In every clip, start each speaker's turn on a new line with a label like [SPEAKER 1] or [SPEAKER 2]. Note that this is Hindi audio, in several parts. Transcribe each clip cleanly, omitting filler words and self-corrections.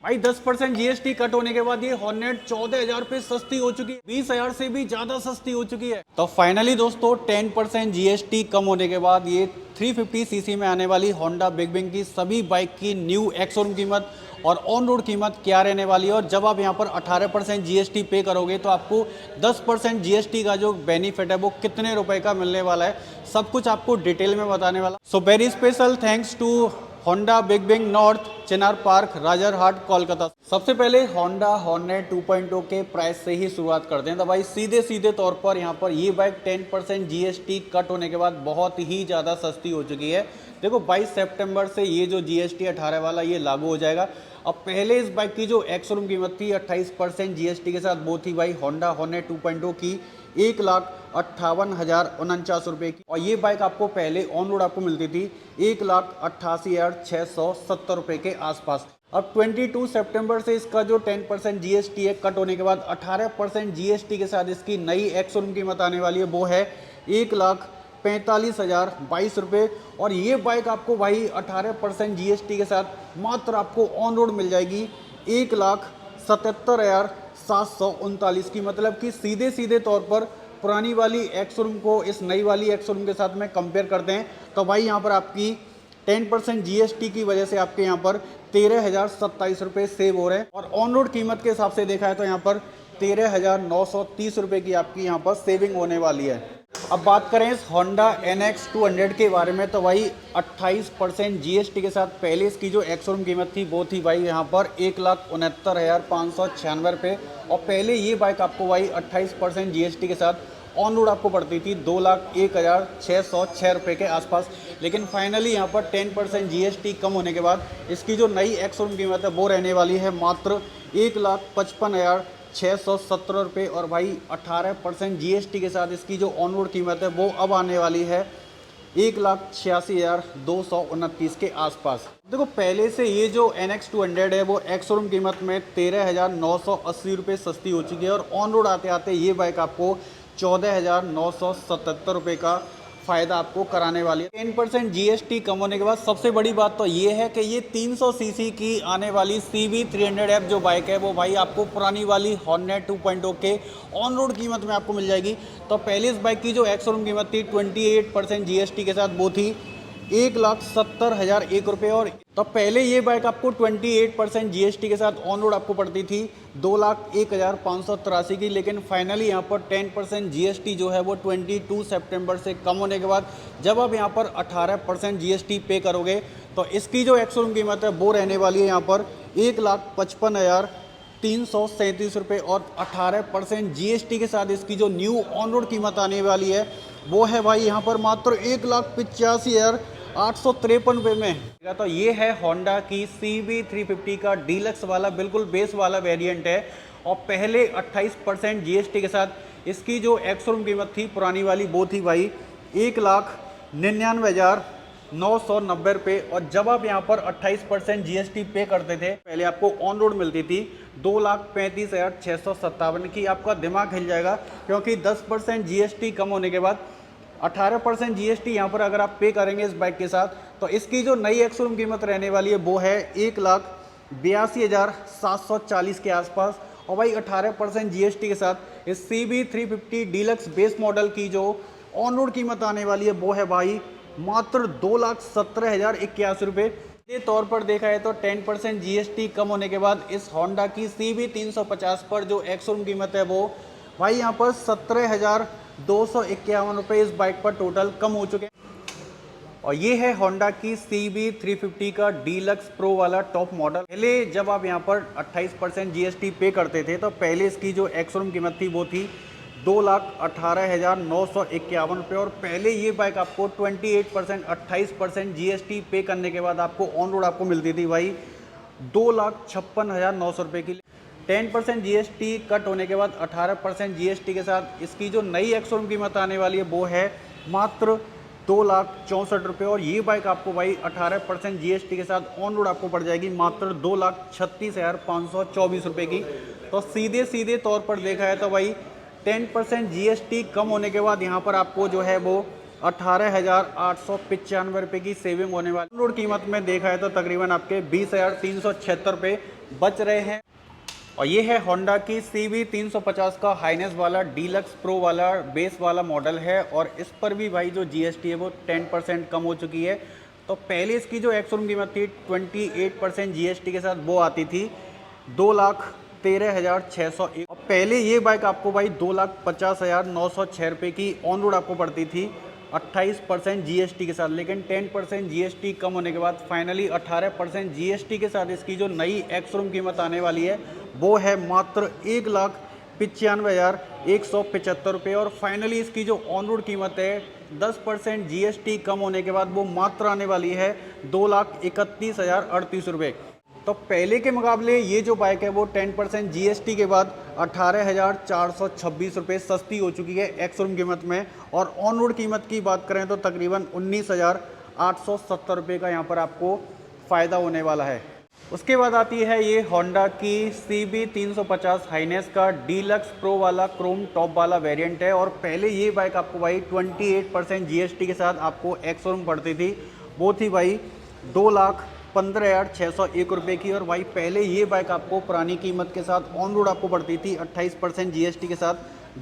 [SPEAKER 1] भाई 10% जीएसटी कट होने के बाद ये हॉर्नेट 14,000 पे सस्ती हो चुकी है, 20,000 से भी ज्यादा सस्ती हो चुकी है। तो फाइनली दोस्तों 10% जीएसटी कम होने के बाद ये 350 सीसी में आने वाली होंडा बिग बिंग की सभी बाइक की न्यू एक्स-शोरूम कीमत और ऑन रोड कीमत क्या रहने वाली है, और जब आप यहाँ पर 18% जीएसटी पे करोगे तो आपको 10% जीएसटी का जो बेनिफिट है वो कितने रुपए का मिलने वाला है, सब कुछ आपको डिटेल में बताने वाला। So very special thanks to Honda big wing north, Chinar Park, Rajarhat, Kolkata. सबसे पहले होंडा हॉर्नेट 2.0 के प्राइस से ही शुरुआत करते हैं। तो भाई सीधे तौर पर यहाँ पर ये बाइक 10% जीएसटी कट होने के बाद बहुत ही ज़्यादा सस्ती हो चुकी है। देखो 22 सितंबर से ये जो जीएसटी 18 वाला ये लागू हो जाएगा। अब पहले इस बाइक की जो एक्स-शोरूम कीमत थी 28% जीएसटी के साथ, वो थी भाई होंडा हॉर्नेट 2.0 की 1,58,049 रुपये की, और ये बाइक आपको पहले ऑन रोड आपको मिलती थी 1,88,670 रुपये के आसपास। अब 22 सितंबर से इसका जो 10% जीएसटी है कट होने के बाद 18% जीएसटी के साथ इसकी नई एक्स-शोरूम कीमत आने वाली है, वो है 1,45,022 रुपये। और ये बाइक आपको भाई 18% जीएसटी के साथ मात्र आपको ऑन रोड मिल जाएगी 1,77,739 की। मतलब कि सीधे तौर पर पुरानी वाली एक्स-शोरूम को इस नई वाली एक्स-शोरूम के साथ में कंपेयर करते हैं तो भाई यहाँ पर आपकी 10% जीएसटी की वजह से आपके यहाँ पर 13,027 रुपये सेव हो रहे हैं, और ऑन रोड कीमत के हिसाब से देखा है तो यहाँ पर 13,930 रुपये की आपकी यहाँ पर सेविंग होने वाली है। अब बात करें इस होंडा NX 200 के बारे में तो भाई 28% जीएसटी के साथ पहले इसकी जो एक्स-शोरूम कीमत थी वो थी भाई यहाँ पर 1,69,596 रुपये, और पहले ये बाइक आपको भाई 28% जीएसटी के साथ ऑन रोड आपको पड़ती थी 2,01,606 रुपये के आसपास। लेकिन फाइनली यहाँ पर 10% जीएसटी कम होने के बाद इसकी जो नई एक्स-शोरूम कीमत है वो रहने वाली है मात्र 1,55,617 रुपये, और भाई 18% जीएसटी के साथ इसकी जो ऑन रोड कीमत है वो अब आने वाली है 1,86,229 के आसपास। देखो पहले से ये जो NX 200 है वो एक्स-शोरूम कीमत में 13,980 रुपये सस्ती हो चुकी है, और ऑन रोड आते आते ये बाइक आपको 14,977 रुपये का फ़ायदा आपको कराने वाली है। 10% जीएसटी कम होने के बाद सबसे बड़ी बात तो ये है कि ये 300 सीसी की आने वाली CB300F जो बाइक है वो भाई आपको पुरानी वाली हॉर्नेट 2.0 के ऑन रोड कीमत में आपको मिल जाएगी। तो पहले इस बाइक की जो एक्स-शोरूम कीमत थी 28% जीएसटी के साथ वो थी 1,70,001 रुपये, और तो पहले ये बाइक आपको 28% जीएसटी के साथ ऑन रोड आपको पड़ती थी 2,01,583 की। लेकिन फाइनली यहाँ पर 10% जीएसटी जो है वो 22 सितंबर से कम होने के बाद जब आप यहाँ पर 18% जीएसटी पे करोगे तो इसकी जो एक्स-शोरूम कीमत है वो रहने वाली है यहाँ पर 1,55,337 रुपये, और 18% जीएसटी के साथ इसकी जो न्यू ऑन रोड कीमत आने वाली है वो है भाई यहाँ पर मात्र 1,85,853 रुपये में। तो ये है होंडा की CB350 का डीलक्स वाला बिल्कुल बेस वाला वेरिएंट है, और पहले 28% जीएसटी के साथ इसकी जो एक्स-शोरूम कीमत थी पुरानी वाली वो थी भाई 1,99,990 रुपये, और जब आप यहाँ पर 28% जीएसटी पे करते थे पहले आपको ऑन रोड मिलती थी 2,35,657 की। आपका दिमाग हिल जाएगा क्योंकि 10% जीएसटी कम होने के बाद 18% जीएसटी यहाँ पर अगर आप पे करेंगे इस बाइक के साथ तो इसकी जो नई एक्स-शोरूम कीमत रहने वाली है वो है 1,82,740 के आसपास, और भाई 18% जीएसटी के साथ इस CB350 डीलक्स बेस मॉडल की जो ऑन रोड कीमत आने वाली है वो है भाई मात्र 2,17,081 रुपये। ये तौर पर देखा है तो 10% जीएसटी कम होने के बाद इस होंडा की CB350 पर जो एक्स-शोरूम कीमत है वो भाई यहाँ पर 17,251 रुपये इस बाइक पर टोटल कम हो चुके हैं। और ये है होंडा की CB350 का डीलक्स प्रो वाला टॉप मॉडल। पहले जब आप यहाँ पर 28% जीएसटी पे करते थे तो पहले इसकी जो एक्स-शोरूम कीमत थी वो थी 2,18,951 रुपये, और पहले ये बाइक आपको 28% जीएसटी पे करने के बाद आपको ऑन रोड आपको मिलती थी भाई 2,56,900 रुपये की। 10% जीएसटी कट होने के बाद 18% जीएसटी के साथ इसकी जो नई एक्स-शोरूम कीमत आने वाली है वो है मात्र 2,64,000 रुपये, और ये बाइक आपको भाई 18% जीएसटी के साथ ऑन रोड आपको पड़ जाएगी मात्र 2,36,524 रुपये की। तो सीधे तौर पर देखा है तो भाई 10% जीएसटी कम होने के बाद यहाँ पर आपको जो है वो 18,895 रुपये की सेविंग होने वाली। रोड कीमत में देखा है तो तकरीबन आपके 20,376 रुपये बच रहे हैं। और ये है होंडा की CB 350 का हाइनेस वाला डीलक्स प्रो वाला बेस वाला मॉडल है। और इस पर भी भाई जो GST है वो 10% कम हो चुकी है। तो पहले इसकी जो एक्स-शोरूम कीमत थी 28% GST के साथ वो आती थी 2,13,601। और पहले ये बाइक आपको भाई 2,50,906 रुपये की ऑन रोड आपको पड़ती थी 28% GST के साथ। लेकिन 10% GST कम होने के बाद फाइनली 18% GST के साथ इसकी जो नई एक्स-शोरूम कीमत आने वाली है वो है मात्र 1,95,175 रुपये। और फाइनली इसकी जो ऑन रोड कीमत है 10% GST कम होने के बाद वो मात्र आने वाली है 2,31,038 रुपये। तो पहले के मुकाबले ये जो बाइक है वो 10% GST के बाद 18,426 रुपये सस्ती हो चुकी है एक्स-शोरूम कीमत में। और ऑन रोड कीमत की बात करें तो तकरीबन 19,870 रुपये का यहाँ पर आपको फ़ायदा होने वाला है। उसके बाद आती है ये होंडा की CB 350 हाइनेस का डीलक्स प्रो वाला क्रोम टॉप वाला वेरिएंट है। और पहले ये बाइक आपको भाई 28% GST के साथ आपको एक्स-शोरूम पड़ती थी, वो थी भाई 2,15,601 रुपये की। और भाई पहले ये बाइक आपको पुरानी कीमत के साथ ऑन रोड आपको पड़ती थी 28% GST के साथ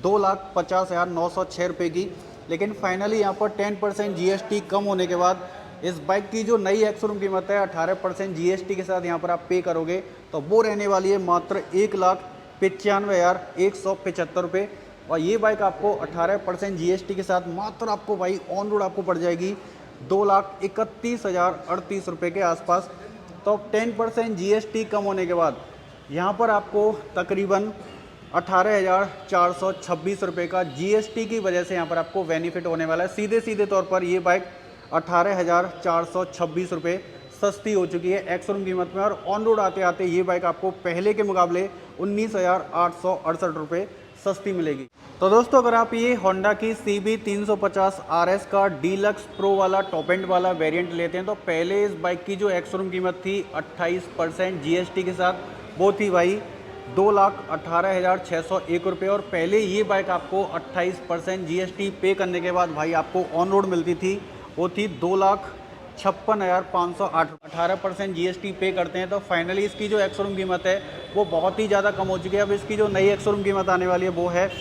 [SPEAKER 1] 2,50,906 रुपये की। लेकिन फाइनली यहाँ पर 10% GST कम होने के बाद इस बाइक की जो नई एक्स-शोरूम कीमत है 18% GST के साथ यहाँ पर आप पे करोगे तो वो रहने वाली है मात्र 1,95,175 रुपये। और ये बाइक आपको 18% GST के साथ मात्र आपको भाई ऑन रोड आपको पड़ जाएगी 2,31,038 रुपये के आसपास। तो 10% GST कम होने के बाद यहाँ पर आपको तकरीबन 18,426 रुपये का GST की वजह से यहाँ पर आपको बेनिफिट होने वाला है। सीधे सीधे तौर पर ये बाइक 18,426 रुपये सस्ती हो चुकी है एक्स-शोरूम कीमत में। और ऑन रोड आते आते ये बाइक आपको पहले के मुकाबले 19,868 रुपये सस्ती मिलेगी। तो दोस्तों अगर आप ये होंडा की CB 350 RS का डीलक्स प्रो वाला टॉप एंड वाला वेरिएंट लेते हैं तो पहले इस बाइक की जो एक्स-शोरूम कीमत थी 28% GST के साथ वो थी भाई 2,18,601 रुपये। और पहले ये बाइक आपको 28% GST पे करने के बाद भाई आपको ऑन रोड मिलती थी वो थी 2,56,508। 18% GST पे करते हैं तो फाइनली इसकी जो एक्स-शोरूम कीमत है वो बहुत ही ज़्यादा कम हो चुकी है। अब इसकी जो नई एक्स-शोरूम कीमत आने वाली है वो है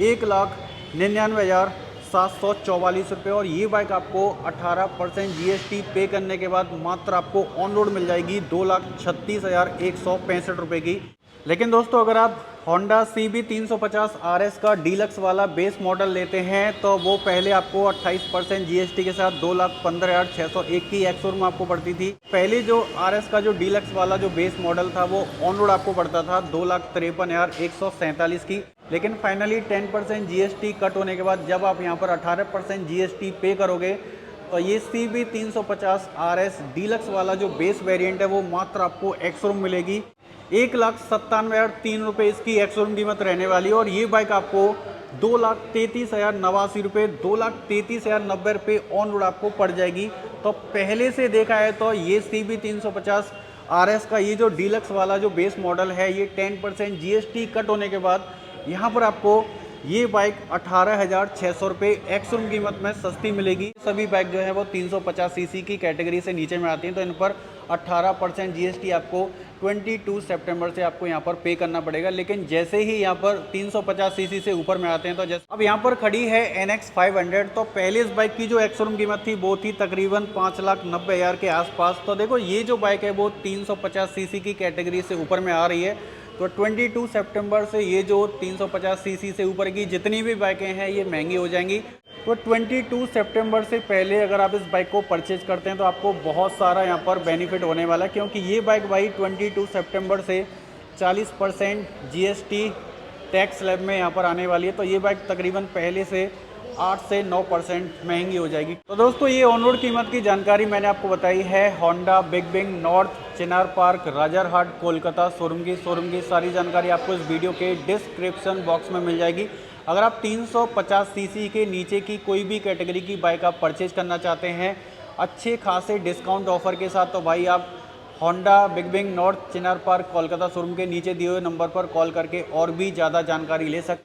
[SPEAKER 1] 1,99,744 रुपये। और ये बाइक आपको 18% GST पे करने के बाद मात्र आपको ऑन रोड मिल जाएगी 2,36,165 रुपये की। लेकिन दोस्तों अगर आप होंडा CB 350 RS का डीलक्स वाला बेस मॉडल लेते हैं तो वो पहले आपको 28% GST के साथ 2,15,601 की एक्स-शोरूम आपको पड़ती थी। पहले जो RS का जो डीलक्स वाला जो बेस मॉडल था वो ऑन रोड आपको पड़ता था 2,53,147 की। लेकिन फाइनली 10% GST कट होने के बाद जब आप यहाँ पर 18% GST पे करोगे तो ये CB 350 RS डीलक्स वाला जो बेस वेरिएंट है वो मात्र आपको एक्स-शोरूम मिलेगी 1,97,003 रुपये इसकी एक्स-शोरूम कीमत रहने वाली है। और ये बाइक आपको 2,33,089 रुपये 2,33,090 रुपये ऑन रोड आपको पड़ जाएगी। तो पहले से देखा है तो ये CB 350 RS का ये जो डीलक्स वाला जो बेस मॉडल है ये 10% GST कट होने के बाद यहाँ पर आपको ये बाइक 18,600 रुपये एक्स-शोरूम कीमत में सस्ती मिलेगी। सभी बाइक जो है वो 350 सीसी की कैटेगरी से नीचे में आती हैं तो इन पर 18% GST आपको 22 सितंबर से आपको यहाँ पर पे करना पड़ेगा। लेकिन जैसे ही यहाँ पर 350 सीसी से ऊपर में आते हैं तो जैसे अब यहाँ पर खड़ी है NX 500 तो पहले इस बाइक की जो एक्स-शोरूम कीमत थी वो थी तकरीबन 5,90,000 के आसपास। तो देखो ये जो बाइक है वो 350 सीसी की कैटेगरी से ऊपर में आ रही है। तो 22 सितंबर से ये जो 350 सीसी से ऊपर की जितनी भी बाइकें हैं ये महंगी हो जाएंगी। तो 22 सितंबर से पहले अगर आप इस बाइक को परचेज करते हैं तो आपको बहुत सारा यहाँ पर बेनिफिट होने वाला है, क्योंकि ये बाइक भाई 22 सितंबर से 40% GST टैक्स स्लैब में यहाँ पर आने वाली है। तो ये बाइक तकरीबन पहले से 8 से 9% महंगी हो जाएगी। तो दोस्तों ये ऑन रोड कीमत की जानकारी मैंने आपको बताई है Honda big wing north Chinar Park Rajarhat Kolkata showroom की सारी जानकारी आपको इस वीडियो के डिस्क्रिप्शन बॉक्स में मिल जाएगी। अगर आप 350 सीसी के नीचे की कोई भी कैटेगरी की बाइक आप परचेज करना चाहते हैं अच्छे खासे डिस्काउंट ऑफर के साथ तो भाई आप Honda big wing north Chinar park Kolkata showroom के नीचे दिए हुए नंबर पर कॉल करके और भी ज़्यादा जानकारी ले सकते हैं।